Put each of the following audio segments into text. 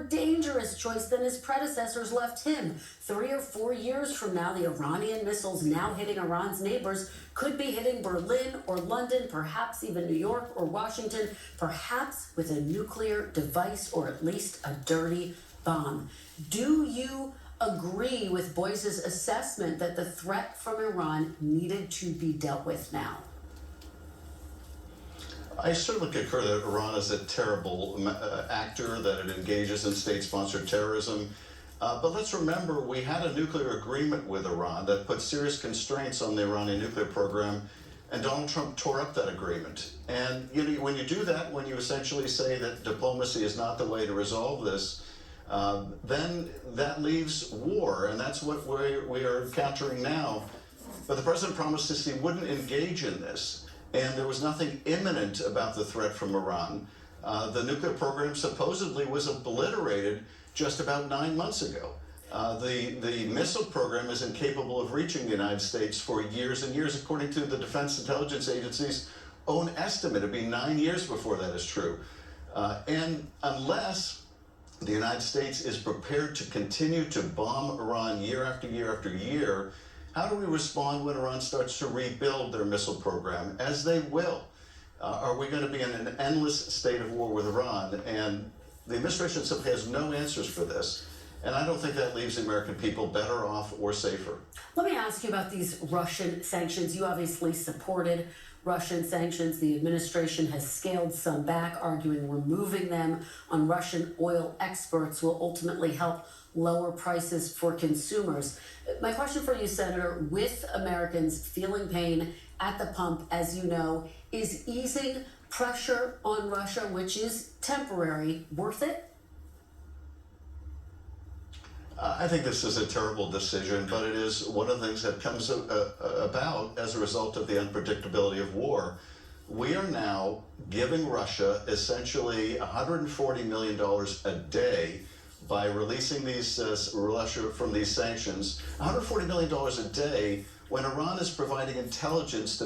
dangerous choice than his predecessors left him. 3 or 4 years from now, the Iranian missiles now hitting Iran's neighbors could be hitting Berlin or London, perhaps even New York or Washington, perhaps with a nuclear device or at least a dirty bomb. Do you agree with Boyce's assessment that the threat from Iran needed to be dealt with now? I certainly concur that Iran is a terrible actor, that it engages in state-sponsored terrorism. But let's remember, we had a nuclear agreement with Iran that put serious constraints on the Iranian nuclear program, and Donald Trump tore up that agreement. And when you do that, when you essentially say that diplomacy is not the way to resolve this, then that leaves war, and that's what we are countering now. But the president promised us he wouldn't engage in this. And there was nothing imminent about the threat from Iran. The nuclear program supposedly was obliterated just about 9 months ago. The missile program is incapable of reaching the United States for years and years, according to the Defense Intelligence Agency's own estimate. It'd be 9 years before that is true. And unless the United States is prepared to continue to bomb Iran year after year after year, how do we respond when Iran starts to rebuild their missile program, as they will? Are we going to be in an endless state of war with Iran? And the administration simply has no answers for this. And I don't think that leaves the American people better off or safer. Let me ask you about these Russian sanctions. You obviously supported Russian sanctions. The administration has scaled some back, arguing removing them on Russian oil exports will ultimately help lower prices for consumers. My question for you, Senator, with Americans feeling pain at the pump, as you know, is easing pressure on Russia, which is temporary, worth it? I think this is a terrible decision, but it is one of the things that comes about as a result of the unpredictability of war. We are now giving Russia essentially $140 million a day by releasing Russia from these sanctions. $140 million a day when Iran is providing intelligence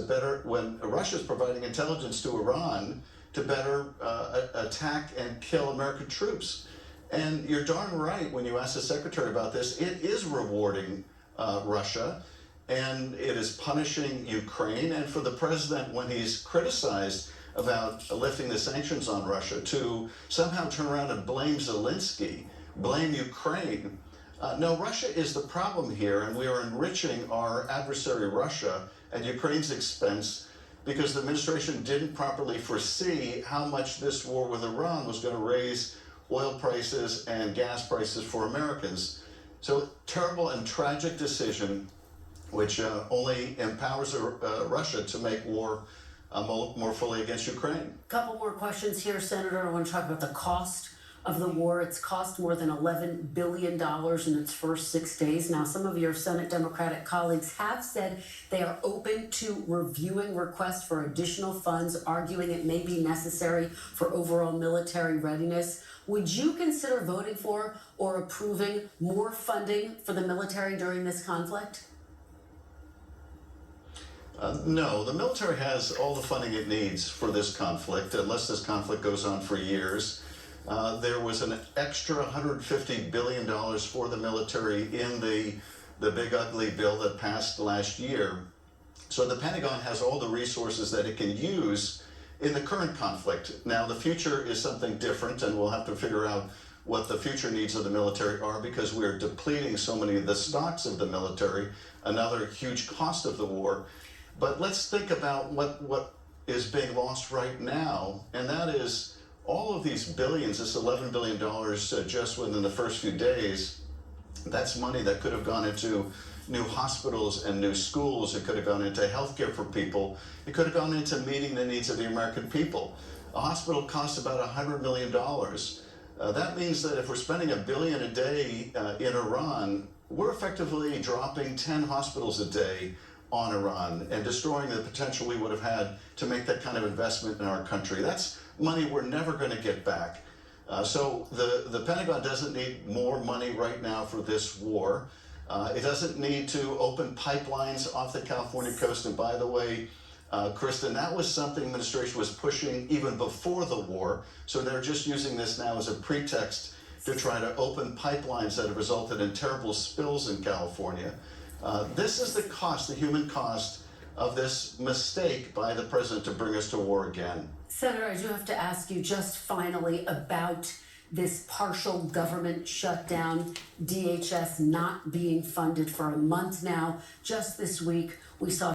when Russia is providing intelligence to Iran to better attack and kill American troops. And you're darn right when you ask the secretary about this. It is rewarding Russia, and it is punishing Ukraine. And for the president, when he's criticized about lifting the sanctions on Russia, to somehow turn around and blame Zelensky, blame Ukraine. No, Russia is the problem here, and we are enriching our adversary Russia at Ukraine's expense because the administration didn't properly foresee how much this war with Iran was going to raise oil prices and gas prices for Americans. So terrible and tragic decision, which only empowers Russia to make war more fully against Ukraine. Couple more questions here, Senator. I want to talk about the cost of the war. It's cost more than $11 billion in its first 6 days. Now, some of your Senate Democratic colleagues have said they are open to reviewing requests for additional funds, arguing it may be necessary for overall military readiness. Would you consider voting for or approving more funding for the military during this conflict? No, the military has all the funding it needs for this conflict, unless this conflict goes on for years. There was an extra $150 billion for the military in the big ugly bill that passed last year. So the Pentagon has all the resources that it can use in the current conflict. Now, the future is something different, and we'll have to figure out what the future needs of the military are because we're depleting so many of the stocks of the military, another huge cost of the war. But let's think about what is being lost right now, and that is all of these billions, this $11 billion just within the first few days. That's money that could have gone into new hospitals and new schools. It could have gone into healthcare for people. It could have gone into meeting the needs of the American people. A hospital costs about $100 million. That means that if we're spending $1 billion a day in Iran, we're effectively dropping 10 hospitals a day on Iran and destroying the potential we would have had to make that kind of investment in our country. That's money we're never going to get back. So the Pentagon doesn't need more money right now for this war. It doesn't need to open pipelines off the California coast. And by the way, Kristen, that was something the administration was pushing even before the war. So they're just using this now as a pretext to try to open pipelines that have resulted in terrible spills in California. This is the cost, the human cost of this mistake by the president to bring us to war again. Senator, I do have to ask you just finally about this partial government shutdown, DHS not being funded for a month now. Just this week, we saw